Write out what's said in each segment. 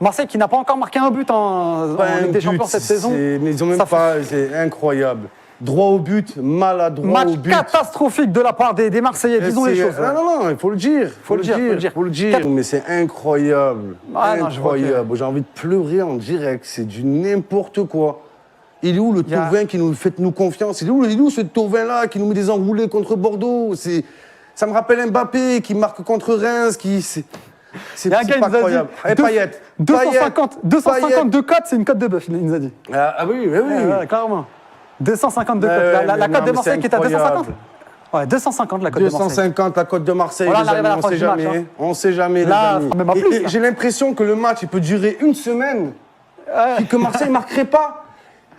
Marseille qui n'a pas encore marqué un but en Ligue des Champions cette saison. Mais ils ont même pas, c'est incroyable. Droit au but, maladroit Match au but. catastrophique de la part des Marseillais, disons les choses. Non, il faut le dire. Faut le dire. Mais c'est incroyable. Incroyable. J'ai envie de pleurer en direct. C'est du n'importe quoi. Il est où le Thauvin qui nous fait nous confiance? Il est où ce Thauvin-là qui nous met des enroulés contre Bordeaux? Ça me rappelle Mbappé qui marque contre Reims. C'est pas incroyable. Allez, Payet. 250 de cote, c'est une cote de bœuf, il nous a dit. Ah oui. Clairement. 252 cotes. La cote de Marseille qui est à 250. Ouais, 250 la cote de Marseille. 250 la cote de Marseille, voilà, les amis, on sait jamais. Match, hein. On sait jamais, là, les amis. même plus, j'ai l'impression que le match, il peut durer une semaine. Que Marseille ne marquerait pas.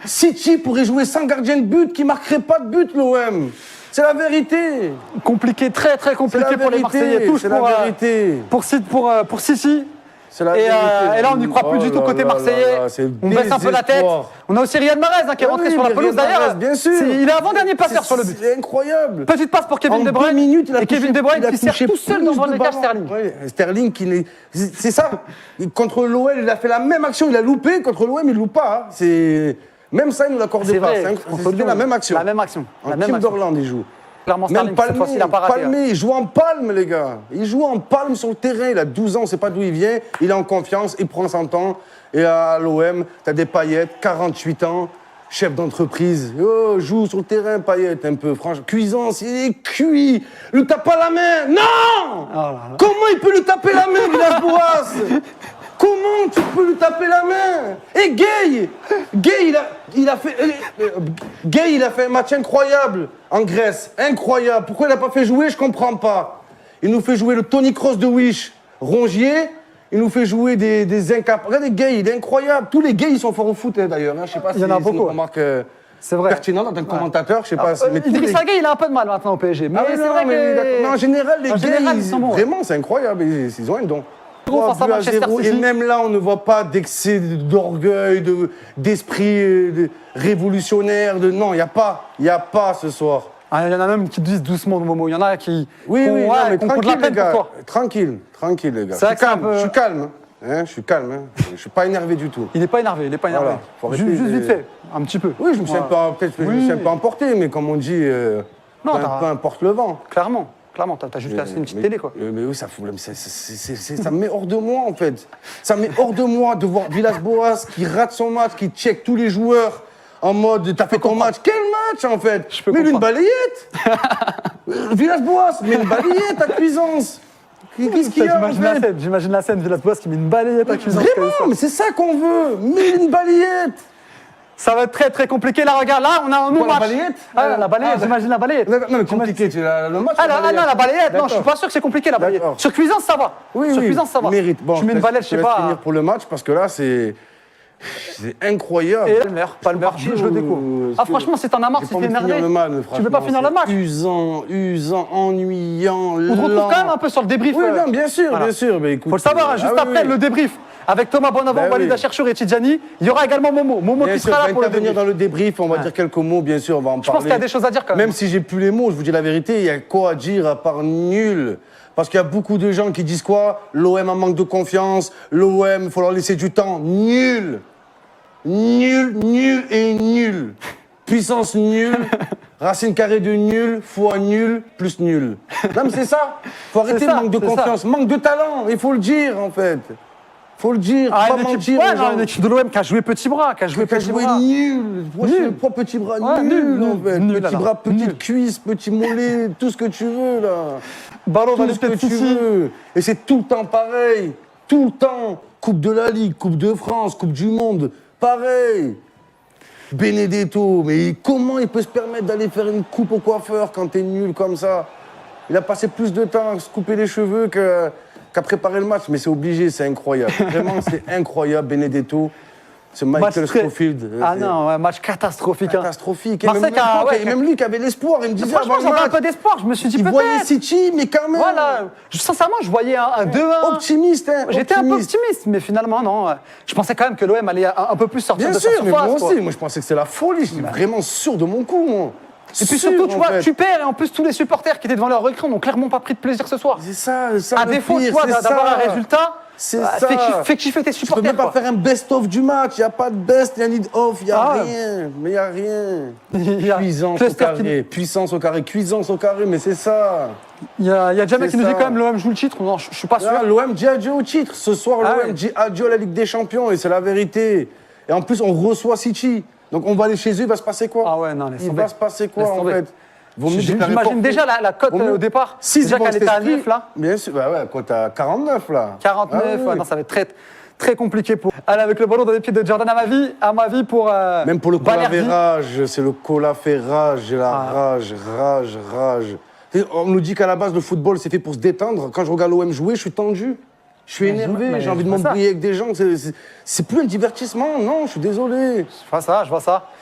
City pourrait jouer sans gardien de but, qui ne marquerait pas de but, l'OM. C'est la vérité. Compliqué, très très compliqué pour les Marseillais. C'est la vérité. Pour City. C'est la vérité. Et là, on n'y croit plus du tout côté marseillais. On baisse un peu la tête. On a aussi Riyad Mahrez qui est rentré sur la pelouse d'ailleurs. Bien sûr. Il est avant-dernier passeur sur le but. C'est incroyable. Petite passe pour Kevin De Bruyne. En 2 minutes, il a Kevin De Bruyne qui sert tout seul dans le cage Sterling. Sterling qui c'est ça. Contre l'OL, il a fait la même action. Il a loupé. Contre l'OM, il ne loupe pas. Même ça, il ne nous l'accorde pas. C'est la même action. La même action. En team d'Orlande, il joue. Clairement, Sterling, cette fois-ci, il a pas raté. Palmé, il joue en palme, les gars. Il joue en palme sur le terrain. Il a 12 ans, on ne sait pas d'où il vient. Il est en confiance, il prend son temps. Et à l'OM, tu as des Payet, 48 ans, chef d'entreprise. Oh, joue sur le terrain, Payet, un peu. Franchement, Cuisance, il est cuit. Le tape pas la main. Non Comment il peut lui taper la main, Villas-Boas? Comment tu peux lui taper la main? Et Gay, il a fait un match incroyable en Grèce. Incroyable. Pourquoi il n'a pas fait jouer? Je comprends pas. Il nous fait jouer le Tony Kroos de Wish, Rongier. Il nous fait jouer des incapables. Regardez Gay, il est incroyable. Tous les gays, ils sont forts au foot, d'ailleurs. Je sais pas si il y en a beaucoup. C'est une remarque pertinente en tant que commentateur. Je sais pas. Idrissa Gueye, il a un peu de mal maintenant au PSG. Mais c'est vrai que... en général, les gays, ils sont bons. Vraiment, c'est incroyable. Ils ont un don. Et même là, on ne voit pas d'excès d'orgueil, d'esprit révolutionnaire. Non, il n'y a pas ce soir. Il y en a même qui disent doucement de Momo. Il y en a qui. Oui, mais tranquille, les gars. Tranquille, les gars. Je suis calme. Je suis calme. Je ne suis pas énervé du tout. Il n'est pas énervé. Voilà. Juste vite fait, un petit peu. Oui, je me suis un peu emporté, mais comme on dit, peu importe le vent. Clairement, t'as juste cassé une petite télé, quoi. Mais oui, ça me met hors de moi, en fait. Ça me met hors de moi de voir Villas-Boas qui rate son match, qui check tous les joueurs en mode « t'as fait ton match ». Quel match, en fait? Mais une balayette. Villas-Boas, mais une balayette à Cuisance. Qu'est-ce qu'il y a, en fait? J'imagine la scène, Villas-Boas qui met une balayette à Cuisance. Vraiment, mais c'est ça qu'on veut. Mets une balayette. Ça va être très très compliqué. Là, regarde, là, on a un nouveau match. La balayette? La balayette, j'imagine la balayette. Non, mais compliqué, tu as le match. La balayette, non, je suis pas sûr que c'est compliqué, la balayette. Sur Cuisance, ça va. Sur Cuisance, ça va. Mérite. Bon, tu mets une balayette, je sais pas. Finir pour le match, parce que là, c'est incroyable. Et Palmer, je le découvre. Franchement, si t'en as marre, si t'es énervé, tu peux pas finir le match. Usant, ennuyant, On te retrouve quand même un peu sur le débrief. Oui, non, bien sûr. Mais écoute, faut le savoir, juste après le débrief. Avec Thomas Bonavent, Walid Cherchour et Tidjani, il y aura également Momo. Momo qui sera là pour le débrief. Dans le débrief, on va dire quelques mots, bien sûr, on va en parler. Je pense qu'il y a des choses à dire quand même. Même si j'ai plus les mots, je vous dis la vérité, il y a quoi à dire à part nul. Parce qu'il y a beaucoup de gens qui disent quoi? L'OM en manque de confiance, l'OM, il faut leur laisser du temps. Nul. Nul et nul. Puissance nulle, racine carrée de nul, fois nul, plus nul. Non mais c'est ça. Faut arrêter le manque de confiance, manque de talent, il faut le dire en fait. Faut le dire, pas mentir. Une équipe de l'OM qui a joué petit bras, qui a joué nul. Pas petit bras, nul en fait. Petit bras, petite cuisse, petit mollet, tout ce que tu veux là. Ballon dans tout les ce que têtes tu veux. Et c'est tout le temps pareil. Tout le temps. Coupe de la Ligue, Coupe de France, Coupe du Monde, pareil. Benedetto, mais comment il peut se permettre d'aller faire une coupe au coiffeur quand t'es nul comme ça? Il a passé plus de temps à se couper les cheveux qu'à préparer le match, mais c'est obligé, c'est incroyable. Vraiment, c'est incroyable, Benedetto. Ce Michael Scofield. Match catastrophique. Catastrophique. Et même lui qui avait l'espoir, il me disait franchement, j'avais un peu d'espoir, je me suis dit peut-être. Il voyait City, mais quand même. Voilà. Sincèrement, je voyais un 2-1. Optimiste, hein. J'étais un peu optimiste, mais finalement, non. Je pensais quand même que l'OM allait un peu plus sortir de sa surface. Bien sûr, mais moi aussi. Moi, je pensais que c'était la folie. J'étais vraiment sûr de mon coup, moi. Et puis surtout, tu vois, tu perds, et en plus, tous les supporters qui étaient devant leur écran n'ont clairement pas pris de plaisir ce soir. C'est ça, à défaut, tu vois, d'avoir un résultat, C'est ça. Fais kiffer tes Je peux supporters. même pas quoi. faire un best-of du match. Il n'y a pas de best, il y a ni de off, il n'y a Ah. rien. Mais il n'y a rien. Il y a Puissance au Cluster qui- carré, puissance au carré, cuisance au carré, mais c'est ça. Il y a Jamel C'est qui nous dit ça. quand même l'OM joue le titre. Non, je suis pas sûr. Là, l'OM dit adieu au titre. Ce soir, Ah l'OM ouais. dit adieu à la Ligue des Champions et c'est la vérité. Et en plus, on reçoit City. Donc on va aller chez eux, il va se passer quoi? Ah ouais, non, laisse Il tomber. va se passer quoi Laisse en tomber. fait? Vaut mieux déclarer J'imagine forfait. déjà la cote Vaut mieux- au départ. Si, déjà c'est bon, qu'elle était à cet esprit. 9 là. Bien sûr, bah ouais, quand t'as 49 là. 49, Ah oui. ouais, non, ça va être très, très compliqué pour. Allez, avec le ballon dans les pieds de Jordan à ma vie pour. Même pour le Balerdi. colaférage, c'est le colaférage, j'ai la Ah. rage. On nous dit qu'à la base, le football, c'est fait pour se détendre. Quand je regarde l'OM jouer, je suis tendu. Je suis énervé, mais j'ai envie de je vois ça. m'embrouiller avec des gens. C'est plus un divertissement, non, je suis désolé. Je vois ça.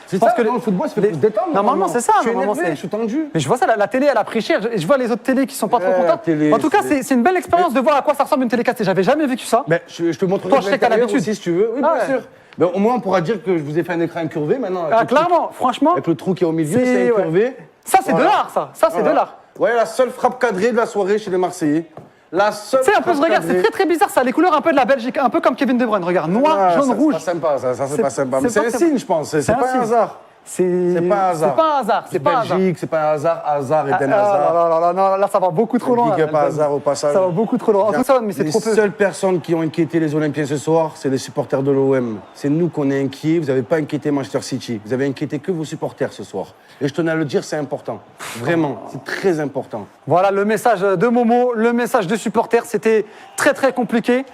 C'est Je pense ça, que non, le football, c'est fait pour se détendre. Normalement, c'est ça. Je suis Normalement, énervé, c'est- je suis tendu. Mais je vois ça, la télé, elle a pris cher. Je vois les autres télés qui sont pas trop Ouais, la contentes. télé, En tout cas, c'est- c'est une belle expérience de voir à quoi ça ressemble une télé 4K. J'avais jamais vécu ça. Ben, je te montrerai Toi, de je sais que t'as l'intérieur l'habitude. aussi, si tu veux. Oui, Ah bien ouais. sûr. Ben, au moins, on pourra dire que je vous ai fait un écran incurvé maintenant. Avec Ah, le trou- clairement, franchement. Avec le trou qui est au milieu, C'est- c'est ouais. incurvé. Ça, c'est de Voilà. l'art, ça. Ça, c'est de Voilà. l'art. Ouais, la seule frappe cadrée de la soirée chez les Marseillais. La seule Tu sais, un peu, frappe je regarde, c'est cadrée. très très bizarre ça. Les couleurs un peu de la Belgique, un peu comme Kevin De Bruyne. Regarde, noir, Ah, jaune, ça, rouge. C'est pas sympa, ça c'est C'est- pas sympa. Mais c'est c'est pas un sympa. signe, je pense. C'est un pas un signe. hasard. C'est pas un hasard. C'est pas un hasard. C'est pas un hasard. Belgique, c'est pas un hasard. Hasard est un Ah, hasard. non, là, ça va beaucoup trop loin. Big up là. à hasard au passage. Ça va beaucoup trop loin. En tout cas, mais c'est les trop peu. seules personnes qui ont inquiété les Olympiens ce soir, c'est les supporters de l'OM. C'est nous qu'on est inquiets. Vous n'avez pas inquiété Manchester City. Vous avez inquiété que vos supporters ce soir. Et je tenais à le dire, c'est important. Vraiment, c'est très important. Voilà le message de Momo, le message de supporters. C'était très très compliqué.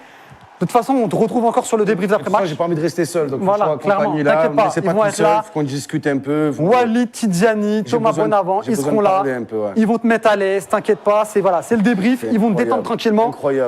De toute façon, on te retrouve encore sur le débrief Moi, d'après-match. j'ai pas envie de rester seul. Donc, Voilà, il faut accompagner clairement. là. T'inquiète Ne pas, laissez ils pas vont tout être seul. là. Faut qu'on discute un peu. Walid, Tidjani, J'ai Thomas besoin- Bonavent, j'ai ils besoin seront de là. parler un peu, ouais. Ils vont te mettre à l'aise, t'inquiète pas. C'est le débrief. Ils vont te détendre tranquillement. Incroyable.